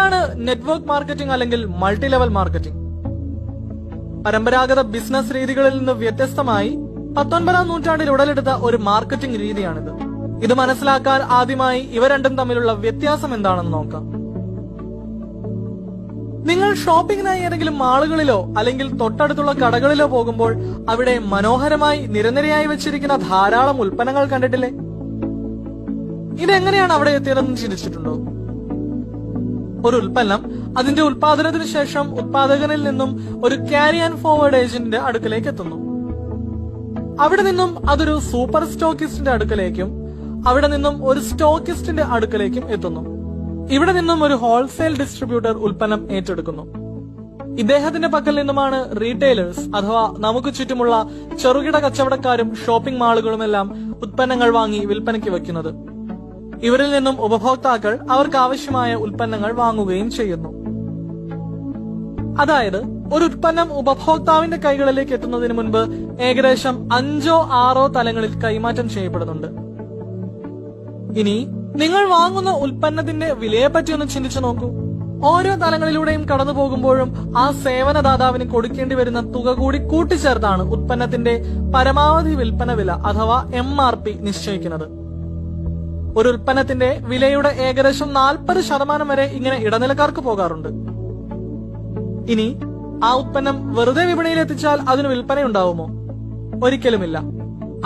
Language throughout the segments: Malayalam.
എന്താണ് നെറ്റ്വർക്ക് മാർക്കറ്റിംഗ് അല്ലെങ്കിൽ മൾട്ടി ലെവൽ മാർക്കറ്റിംഗ്? പരമ്പരാഗത ബിസിനസ് രീതികളിൽ നിന്ന് വ്യത്യസ്തമായി 19ാം നൂറ്റാണ്ടിൽ ഉടലെടുത്ത ഒരു മാർക്കറ്റിംഗ് രീതിയാണിത്. ഇത് മനസ്സിലാക്കാൻ ആദ്യമായി ഇവ രണ്ടും തമ്മിലുള്ള വ്യത്യാസം എന്താണെന്ന് നോക്കാം. നിങ്ങൾ ഷോപ്പിംഗിനായി ഏതെങ്കിലും മാളുകളിലോ അല്ലെങ്കിൽ തൊട്ടടുത്തുള്ള കടകളിലോ പോകുമ്പോൾ അവിടെ മനോഹരമായി നിരനിരയായി വെച്ചിരിക്കുന്ന ധാരാളം ഉൽപ്പന്നങ്ങൾ കണ്ടിട്ടില്ലേ? ഇതെങ്ങനെയാണ് അവിടെ എത്തിയതെന്ന് ചിന്തിച്ചിട്ടുണ്ടോ? ഒരു ഉൽപ്പന്നം അതിന്റെ ഉൽപാദനത്തിന് ശേഷം ഉത്പാദകനിൽ നിന്നും ഒരു ക്യാരി ആൻഡ് ഫോർവേഡ് ഏജന്റിന്റെ അടുക്കലേക്ക് എത്തുന്നു. അവിടെ നിന്നും അതൊരു സൂപ്പർ സ്റ്റോക്കിസ്റ്റിന്റെ അടുക്കലേക്കും അവിടെ നിന്നും ഒരു സ്റ്റോക്കിസ്റ്റിന്റെ അടുക്കലേക്കും എത്തുന്നു. ഇവിടെ നിന്നും ഒരു ഹോൾസെയിൽ ഡിസ്ട്രിബ്യൂട്ടർ ഉൽപ്പന്നം ഏറ്റെടുക്കുന്നു. ഇദ്ദേഹത്തിന്റെ പക്കൽ നിന്നുമാണ് റീറ്റെയിലേഴ്സ് അഥവാ നമുക്ക് ചുറ്റുമുള്ള ചെറുകിട കച്ചവടക്കാരും ഷോപ്പിംഗ് മാളുകളുമെല്ലാം ഉൽപ്പന്നങ്ങൾ വാങ്ങി വിൽപ്പനയ്ക്ക് വെക്കുന്നത്. ഇവരിൽ നിന്നും ഉപഭോക്താക്കൾ അവർക്ക് ആവശ്യമായ ഉൽപ്പന്നങ്ങൾ വാങ്ങുകയും ചെയ്യുന്നു. അതായത് ഒരു ഉൽപ്പന്നം ഉപഭോക്താവിന്റെ കൈകളിലേക്ക് എത്തുന്നതിന് മുൻപ് ഏകദേശം 5 or 6 തലങ്ങളിൽ കൈമാറ്റം ചെയ്യപ്പെടുന്നുണ്ട്. ഇനി നിങ്ങൾ വാങ്ങുന്ന ഉൽപ്പന്നത്തിന്റെ വിലയെപ്പറ്റി ഒന്ന് ചിന്തിച്ചു നോക്കൂ. ഓരോ തലങ്ങളിലൂടെയും കടന്നു പോകുമ്പോഴും ആ സേവനദാതാവിന് കൊടുക്കേണ്ടി വരുന്ന തുക കൂടി കൂട്ടിച്ചേർത്താണ് ഉൽപ്പന്നത്തിന്റെ പരമാവധി വിൽപ്പന വില അഥവാ MRP നിശ്ചയിക്കുന്നത്. ഒരു ഉൽപ്പന്നത്തിന്റെ വിലയുടെ ഏകദേശം 40% വരെ ഇങ്ങനെ ഇടനിലക്കാർക്ക് പോകാറുണ്ട്. ഇനി ആ ഉൽപ്പന്നം വെറുതെ വിപണിയിൽ എത്തിച്ചാൽ അതിന് വിൽപ്പനയുണ്ടാവുമോ? ഒരിക്കലുമില്ല.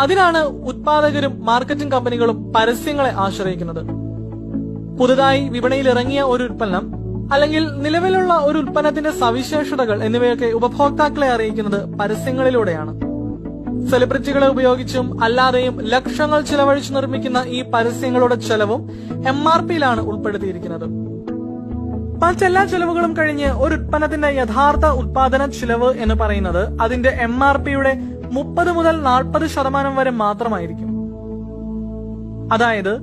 അതിനാണ് ഉത്പാദകരും മാർക്കറ്റിംഗ് കമ്പനികളും പരസ്യങ്ങളെ ആശ്രയിക്കുന്നത്. പുതുതായി വിപണിയിൽ ഇറങ്ങിയ ഒരു ഉൽപ്പന്നം അല്ലെങ്കിൽ നിലവിലുള്ള ഒരു ഉൽപ്പന്നത്തിന്റെ സവിശേഷതകൾ എന്നിവയൊക്കെ ഉപഭോക്താക്കളെ അറിയിക്കുന്നത് പരസ്യങ്ങളിലൂടെയാണ്. സെലിബ്രിറ്റികളെ ഉപയോഗിച്ചും അല്ലാതെയും ലക്ഷങ്ങൾ ചിലവഴിച്ച് നിർമ്മിക്കുന്ന ഈ പരസ്യങ്ങളുടെ ചെലവും MRPയിലാണ് ഉൾപ്പെടുത്തിയിരിക്കുന്നത്. മറ്റെല്ലാ ചെലവുകളും കഴിഞ്ഞ് ഒരു ഉൽപ്പന്നത്തിന്റെ യഥാർത്ഥ ഉത്പാദന ചിലവ് എന്ന് പറയുന്നത് അതിന്റെ MRPയുടെ 30 മുതൽ 40% വരെ മാത്രമായിരിക്കും. അതായത്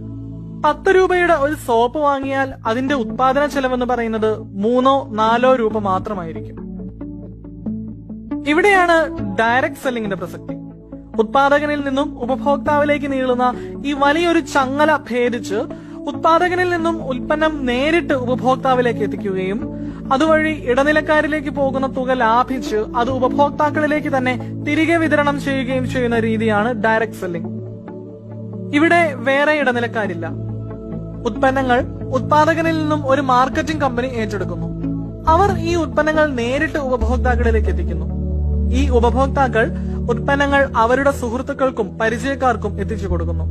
10 രൂപയുടെ ഒരു സോപ്പ് വാങ്ങിയാൽ അതിന്റെ ഉത്പാദന ചെലവെന്ന് പറയുന്നത് 3-4 രൂപ മാത്രമായിരിക്കും. ഇവിടെയാണ് ഡയറക്ട് സെല്ലിംഗിന്റെ പ്രസക്തി. ഉത്പാദകനിൽ നിന്നും ഉപഭോക്താവിലേക്ക് നീളുന്ന ഈ വലിയൊരു ചങ്ങല ഭേദിച്ച് ഉത്പാദകനിൽ നിന്നും ഉൽപ്പന്നം നേരിട്ട് ഉപഭോക്താവിലേക്ക് എത്തിക്കുകയും അതുവഴി ഇടനിലക്കാരിലേക്ക് പോകുന്ന തുക ലാഭിച്ച് അത് ഉപഭോക്താക്കളിലേക്ക് തന്നെ തിരികെ വിതരണം ചെയ്യുകയും ചെയ്യുന്ന രീതിയാണ് ഡയറക്ട് സെല്ലിംഗ്. ഇവിടെ വേറെ ഇടനിലക്കാരില്ല. ഉൽപ്പന്നങ്ങൾ ഉത്പാദകനിൽ നിന്നും ഒരു മാർക്കറ്റിംഗ് കമ്പനി ഏറ്റെടുക്കുന്നു. അവർ ഈ ഉൽപ്പന്നങ്ങൾ നേരിട്ട് ഉപഭോക്താക്കളിലേക്ക് എത്തിക്കുന്നു. ഈ ഉപഭോക്താക്കൾ ഉൽപ്പന്നങ്ങൾ അവരുടെ സുഹൃത്തുക്കൾക്കും പരിചയക്കാർക്കും എത്തിച്ചു കൊടുക്കുന്നു.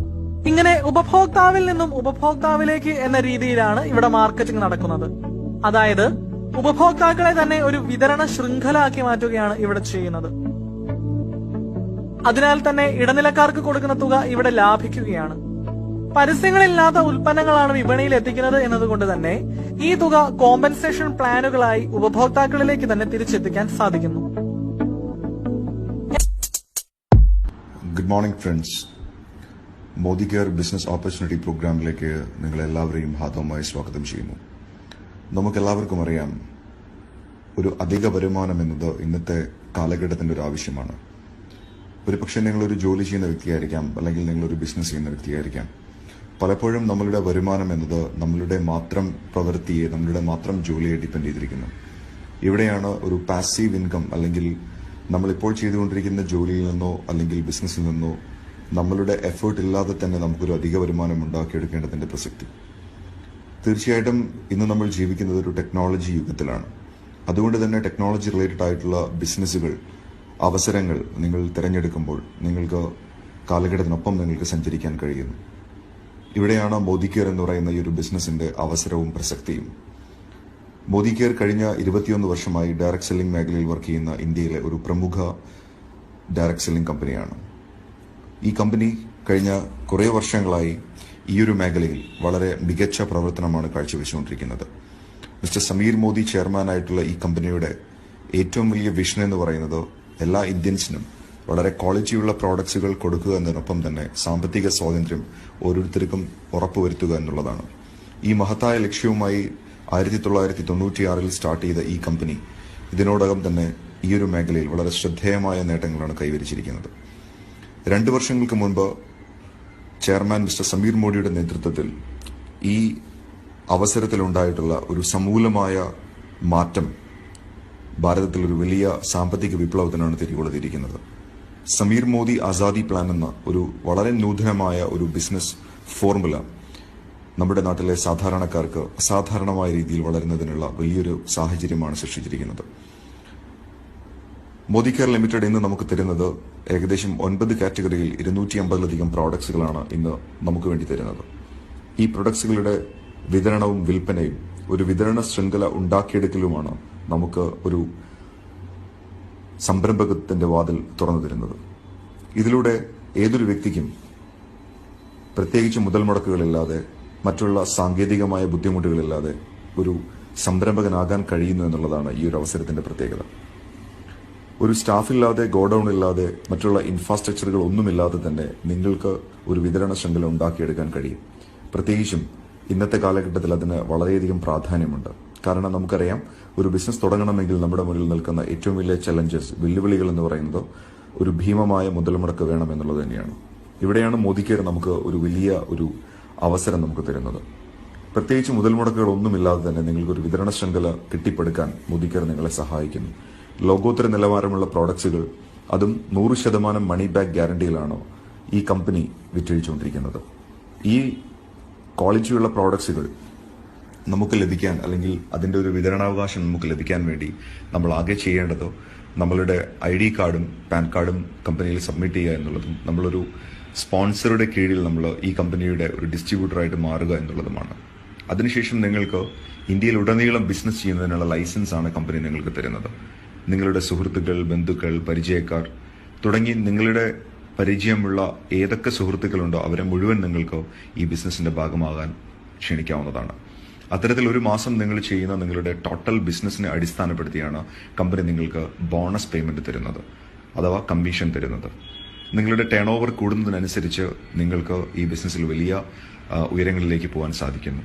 ഇങ്ങനെ ഉപഭോക്താവിൽ നിന്നും ഉപഭോക്താവിലേക്ക് എന്ന രീതിയിലാണ് ഇവിടെ മാർക്കറ്റിംഗ് നടക്കുന്നത്. അതായത് ഉപഭോക്താക്കളെ തന്നെ ഒരു വിതരണ ശൃംഖല ആക്കി മാറ്റുകയാണ് ഇവിടെ ചെയ്യുന്നത്. അതിനാൽ തന്നെ ഇടനിലക്കാർക്ക് കൊടുക്കുന്ന തുക ഇവിടെ ലാഭിക്കുകയാണ്. പരസ്യങ്ങളില്ലാത്ത ഉൽപ്പന്നങ്ങളാണ് വിപണിയിൽ എത്തിക്കുന്നത് എന്നതുകൊണ്ട് തന്നെ ഈ തുക കോമ്പൻസേഷൻ പ്ലാനുകളായി ഉപഭോക്താക്കളിലേക്ക് തന്നെ തിരിച്ചെത്തിക്കാൻ സാധിക്കുന്നു. Good morning friends. Modi care business opportunity പ്രോഗ്രാമിലേക്ക് നിങ്ങളെല്ലാവരെയും ഹാർദവമായി സ്വാഗതം ചെയ്യുന്നു. നമുക്കെല്ലാവർക്കും അറിയാം, ഒരു അധിക വരുമാനം എന്നത് ഇന്നത്തെ കാലഘട്ടത്തിന്റെ ഒരു ആവശ്യമാണ്. ഒരു പക്ഷേ നിങ്ങളൊരു ജോലി ചെയ്യുന്ന വ്യക്തിയായിരിക്കാം, അല്ലെങ്കിൽ നിങ്ങളൊരു ബിസിനസ് ചെയ്യുന്ന വ്യക്തിയായിരിക്കാം. പലപ്പോഴും നമ്മളുടെ വരുമാനം എന്നത് നമ്മളുടെ മാത്രം പ്രവൃത്തിയെ, നമ്മളുടെ മാത്രം ജോലിയെ ഡിപ്പെൻഡ് ചെയ്തിരിക്കുന്നു. ഇവിടെയാണ് ഒരു പാസീവ് ഇൻകം, അല്ലെങ്കിൽ നമ്മളിപ്പോൾ ചെയ്തുകൊണ്ടിരിക്കുന്ന ജോലിയിൽ നിന്നോ അല്ലെങ്കിൽ ബിസിനസ്സിൽ നിന്നോ നമ്മളുടെ എഫേർട്ട് ഇല്ലാതെ തന്നെ നമുക്കൊരു അധിക വരുമാനം ഉണ്ടാക്കിയെടുക്കേണ്ടതിന്റെ പ്രസക്തി. തീർച്ചയായിട്ടും ഇന്ന് നമ്മൾ ജീവിക്കുന്നത് ഒരു ടെക്നോളജി യുഗത്തിലാണ്. അതുകൊണ്ട് തന്നെ ടെക്നോളജി റിലേറ്റഡ് ആയിട്ടുള്ള ബിസിനസ്സുകൾ, അവസരങ്ങൾ നിങ്ങൾ തിരഞ്ഞെടുക്കുമ്പോൾ നിങ്ങൾക്ക് കാലഘട്ടത്തിനൊപ്പം നിങ്ങൾക്ക് സഞ്ചരിക്കാൻ കഴിയുന്നു. ഇവിടെയാണ് മോദി കെയർ എന്ന് പറയുന്ന ഈ ഒരു ബിസിനസിന്റെ അവസരവും പ്രസക്തിയും. മോദി കെയർ കഴിഞ്ഞ 21 വർഷമായി ഡയറക്ട് സെല്ലിംഗ് മേഖലയിൽ വർക്ക് ചെയ്യുന്ന ഇന്ത്യയിലെ ഒരു പ്രമുഖ ഡയറക്ട് സെല്ലിംഗ് കമ്പനിയാണ്. ഈ കമ്പനി കഴിഞ്ഞ കുറേ വർഷങ്ങളായി ഈ ഒരു മേഖലയിൽ വളരെ മികച്ച പ്രവർത്തനമാണ് കാഴ്ചവെച്ചുകൊണ്ടിരിക്കുന്നത്. മിസ്റ്റർ സമീർ മോദി ചെയർമാനായിട്ടുള്ള ഈ കമ്പനിയുടെ ഏറ്റവും വലിയ വിഷൻ എന്ന് പറയുന്നത് എല്ലാ ഇന്ത്യൻസിനും വളരെ ക്വാളിറ്റിയുള്ള പ്രോഡക്ട്സുകൾ കൊടുക്കുക എന്നതിനൊപ്പം തന്നെ സാമ്പത്തിക സ്വാതന്ത്ര്യം ഓരോരുത്തർക്കും ഉറപ്പുവരുത്തുക എന്നുള്ളതാണ്. ഈ മഹത്തായ ലക്ഷ്യവുമായി 1996 സ്റ്റാർട്ട് ചെയ്ത ഈ കമ്പനി ഇതിനോടകം തന്നെ ഈ ഒരു മേഖലയിൽ വളരെ ശ്രദ്ധേയമായ നേട്ടങ്ങളാണ് കൈവരിച്ചിരിക്കുന്നത്. 2 വർഷങ്ങൾക്ക് മുൻപ് ചെയർമാൻ മിസ്റ്റർ സമീർ മോദിയുടെ നേതൃത്വത്തിൽ ഈ അവസരത്തിലുണ്ടായിട്ടുള്ള ഒരു സമൂലമായ മാറ്റം ഭാരതത്തിൽ ഒരു വലിയ സാമ്പത്തിക വിപ്ലവത്തിനാണ് തിരികൊളുത്തിയിരിക്കുന്നത്. സമീർ മോദി ആസാദി പ്ലാൻ എന്ന ഒരു വളരെ നൂതനമായ ഒരു ബിസിനസ് ഫോർമുല നമ്മുടെ നാട്ടിലെ സാധാരണക്കാർക്ക് അസാധാരണമായ രീതിയിൽ വളരുന്നതിനുള്ള വലിയൊരു സാഹചര്യമാണ് സൃഷ്ടിച്ചിരിക്കുന്നത്. മോദി കെയർ ലിമിറ്റഡ് ഇന്ന് നമുക്ക് തരുന്നത് ഏകദേശം 9 കാറ്റഗറിയിൽ 250-ലധികം പ്രോഡക്ട്സുകളാണ് ഇന്ന് നമുക്ക് വേണ്ടി തരുന്നത്. ഈ പ്രൊഡക്ട്സുകളുടെ വിതരണവും വിൽപ്പനയും ഒരു വിതരണ ശൃംഖല ഉണ്ടാക്കിയെടുക്കലുമാണ് നമുക്ക് ഒരു സംരംഭകത്തിന്റെ വാതിൽ തുറന്നു തരുന്നത്. ഇതിലൂടെ ഏതൊരു വ്യക്തിക്കും പ്രത്യേകിച്ച് മുതൽ മുടക്കുകളില്ലാതെ മറ്റുള്ള സാങ്കേതികമായ ബുദ്ധിമുട്ടുകളില്ലാതെ ഒരു സംരംഭകനാകാൻ കഴിയുന്നു എന്നുള്ളതാണ് ഈ ഒരു അവസരത്തിന്റെ പ്രത്യേകത. ഒരു സ്റ്റാഫില്ലാതെ, ഗോഡൌൺ ഇല്ലാതെ, മറ്റുള്ള ഇൻഫ്രാസ്ട്രക്ചറുകൾ ഒന്നുമില്ലാതെ തന്നെ നിങ്ങൾക്ക് ഒരു വിതരണ ശൃംഖല ഉണ്ടാക്കിയെടുക്കാൻ കഴിയും. പ്രത്യേകിച്ചും ഇന്നത്തെ കാലഘട്ടത്തിൽ അതിന് വളരെയധികം പ്രാധാന്യമുണ്ട്. കാരണം നമുക്കറിയാം, ഒരു ബിസിനസ് തുടങ്ങണമെങ്കിൽ നമ്മുടെ മുന്നിൽ നിൽക്കുന്ന ഏറ്റവും വലിയ ചലഞ്ചസ്, വെല്ലുവിളികൾ എന്ന് പറയുന്നത് ഒരു ഭീമമായ മുതൽ മുടക്ക് വേണമെന്നുള്ളത് തന്നെയാണ്. ഇവിടെയാണ് മോദി കെയർ നമുക്ക് ഒരു വലിയ ഒരു അവസരം നമുക്ക് തരുന്നത്. പ്രത്യേകിച്ച് മുതൽ മുടക്കുകൾ ഒന്നുമില്ലാതെ തന്നെ നിങ്ങൾക്ക് ഒരു വിതരണ ശൃംഖല കെട്ടിപ്പടുക്കാൻ മോദി കെയർ നിങ്ങളെ സഹായിക്കുന്നു. ലോകോത്തര നിലവാരമുള്ള പ്രോഡക്ട്സുകൾ, അതും 100% മണി ബാക്ക് ഗ്യാരണ്ടിയിലാണ് ഈ കമ്പനി വിറ്റഴിച്ചുകൊണ്ടിരിക്കുന്നത്. ഈ ക്വാളിറ്റിയുള്ള പ്രോഡക്ട്സുകൾ നമുക്ക് ലഭിക്കാൻ, അല്ലെങ്കിൽ അതിന്റെ ഒരു വിതരണാവകാശം നമുക്ക് ലഭിക്കാൻ വേണ്ടി നമ്മൾ ആകെ ചെയ്യേണ്ടത് നമ്മളുടെ ID കാർഡും പാൻ കാർഡും കമ്പനിയിൽ സബ്മിറ്റ് ചെയ്യുക എന്നുള്ളതും നമ്മളൊരു സ്പോൺസറുടെ കീഴിൽ നമ്മൾ ഈ കമ്പനിയുടെ ഒരു ഡിസ്ട്രിബ്യൂട്ടറായിട്ട് മാറുക എന്നുള്ളതുമാണ്. അതിനുശേഷം നിങ്ങൾക്ക് ഇന്ത്യയിൽ ഉടനീളം ബിസിനസ് ചെയ്യുന്നതിനുള്ള ലൈസൻസ് ആണ് കമ്പനി നിങ്ങൾക്ക് തരുന്നത്. നിങ്ങളുടെ സുഹൃത്തുക്കൾ, ബന്ധുക്കൾ, പരിചയക്കാർ തുടങ്ങി നിങ്ങളുടെ പരിചയമുള്ള ഏതൊക്കെ സുഹൃത്തുക്കളുണ്ടോ അവരെ മുഴുവൻ നിങ്ങൾക്ക് ഈ ബിസിനസിന്റെ ഭാഗമാകാൻ ക്ഷണിക്കാവുന്നതാണ്. അത്തരത്തിൽ ഒരു മാസം നിങ്ങൾ ചെയ്യുന്ന നിങ്ങളുടെ ടോട്ടൽ ബിസിനസിനെ അടിസ്ഥാനപ്പെടുത്തിയാണ് കമ്പനി നിങ്ങൾക്ക് ബോണസ് പേയ്മെന്റ് തരുന്നത്, അഥവാ കമ്മീഷൻ തരുന്നത്. നിങ്ങളുടെ ടേൺ ഓവർ കൂടുന്നതിനനുസരിച്ച് നിങ്ങൾക്ക് ഈ ബിസിനസ്സിൽ വലിയ ഉയരങ്ങളിലേക്ക് പോകാൻ സാധിക്കുന്നു.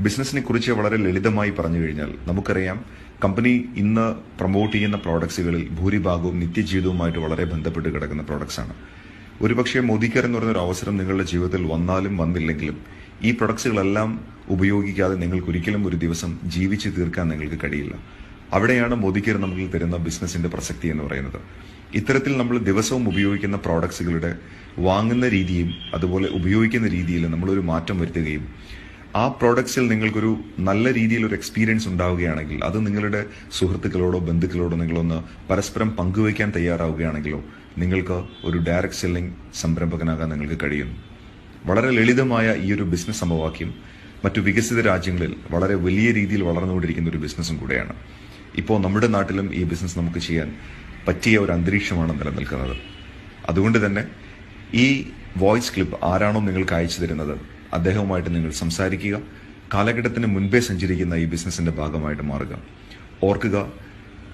ബിസിനസിനെ കുറിച്ച് വളരെ ലളിതമായി പറഞ്ഞു കഴിഞ്ഞാൽ നമുക്കറിയാം, കമ്പനി ഇന്ന് പ്രൊമോട്ട് ചെയ്യുന്ന പ്രോഡക്ട്സുകളിൽ ഭൂരിഭാഗവും നിത്യജീവിതവുമായിട്ട് വളരെ ബന്ധപ്പെട്ട് കിടക്കുന്ന പ്രോഡക്ട്സ് ആണ്. ഒരുപക്ഷെ മോദി കെയർ എന്ന് പറയുന്ന ഒരു അവസരം നിങ്ങളുടെ ജീവിതത്തിൽ വന്നാലും വന്നില്ലെങ്കിലും ഈ പ്രൊഡക്ട്സുകളെല്ലാം ഉപയോഗിക്കാതെ നിങ്ങൾക്ക് ഒരിക്കലും ഒരു ദിവസം ജീവിച്ചു തീർക്കാൻ നിങ്ങൾക്ക് കഴിയില്ല. അവിടെയാണ് മോദി കെയർ നമുക്ക് തരുന്ന ബിസിനസിന്റെ പ്രസക്തി എന്ന് പറയുന്നത്. ഇത്തരത്തിൽ നമ്മൾ ദിവസവും ഉപയോഗിക്കുന്ന പ്രോഡക്ട്സുകളുടെ വാങ്ങുന്ന രീതിയും അതുപോലെ ഉപയോഗിക്കുന്ന രീതിയിലും നമ്മളൊരു മാറ്റം വരുത്തുകയും ആ പ്രോഡക്ട്സിൽ നിങ്ങൾക്കൊരു നല്ല രീതിയിൽ ഒരു എക്സ്പീരിയൻസ് ഉണ്ടാവുകയാണെങ്കിൽ, അത് നിങ്ങളുടെ സുഹൃത്തുക്കളോടോ ബന്ധുക്കളോടോ നിങ്ങളൊന്ന് പരസ്പരം പങ്കുവയ്ക്കാൻ തയ്യാറാവുകയാണെങ്കിലോ നിങ്ങൾക്ക് ഒരു ഡയറക്റ്റ് സെല്ലിംഗ് സംരംഭകനാകാൻ നിങ്ങൾക്ക് കഴിയുന്നു. വളരെ ലളിതമായ ഈ ഒരു ബിസിനസ് സമവാക്യം മറ്റു വികസിത രാജ്യങ്ങളിൽ വളരെ വലിയ രീതിയിൽ വളർന്നുകൊണ്ടിരിക്കുന്ന ഒരു ബിസിനസ്സും കൂടെയാണ്. ഇപ്പോൾ നമ്മുടെ നാട്ടിലും ഈ ബിസിനസ് നമുക്ക് ചെയ്യാൻ പറ്റിയ ഒരു അന്തരീക്ഷമാണ് നിലനിൽക്കുന്നത്. അതുകൊണ്ട് തന്നെ ഈ വോയിസ് ക്ലിപ്പ് ആരാണോ നിങ്ങൾക്ക് അയച്ചു തരുന്നത് അദ്ദേഹവുമായിട്ട് നിങ്ങൾ സംസാരിക്കുക. കാലഘട്ടത്തിന് മുൻപേ സഞ്ചരിക്കുന്ന ഈ ബിസിനസിന്റെ ഭാഗമായിട്ട് മാറുക. ഓർക്കുക,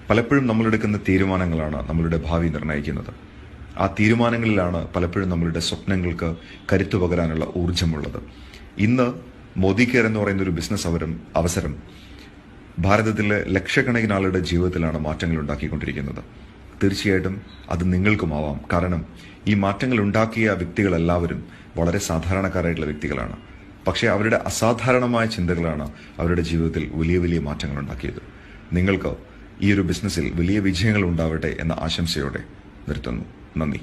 പലപ്പോഴും നമ്മളെടുക്കുന്ന തീരുമാനങ്ങളാണ് നമ്മളുടെ ഭാവി നിർണ്ണയിക്കുന്നത്. ആ തീരുമാനങ്ങളിലാണ് പലപ്പോഴും നമ്മളുടെ സ്വപ്നങ്ങൾക്ക് കരുത്തു പകരാനുള്ള ഊർജ്ജമുള്ളത്. ഇന്ന് മോദി കെയർ എന്ന് പറയുന്ന ഒരു ബിസിനസ് അവസരം ഭാരതത്തിലെ ലക്ഷക്കണക്കിന് ആളുടെ ജീവിതത്തിലാണ് മാറ്റങ്ങൾ ഉണ്ടാക്കിക്കൊണ്ടിരിക്കുന്നത്. തീർച്ചയായിട്ടും അത് നിങ്ങൾക്കുമാവാം. കാരണം ഈ മാറ്റങ്ങൾ ഉണ്ടാക്കിയ വ്യക്തികളെല്ലാവരും വളരെ സാധാരണക്കാരായിട്ടുള്ള വ്യക്തികളാണ്. പക്ഷേ അവരുടെ അസാധാരണമായ ചിന്തകളാണ് അവരുടെ ജീവിതത്തിൽ വലിയ വലിയ മാറ്റങ്ങൾ ഉണ്ടാക്കിയത്. നിങ്ങൾക്ക് ഈ ഒരു ബിസിനസ്സിൽ വലിയ വിജയങ്ങൾ ഉണ്ടാവട്ടെ എന്ന ആശംസയോടെ നിർത്തുന്നു. നന്ദി.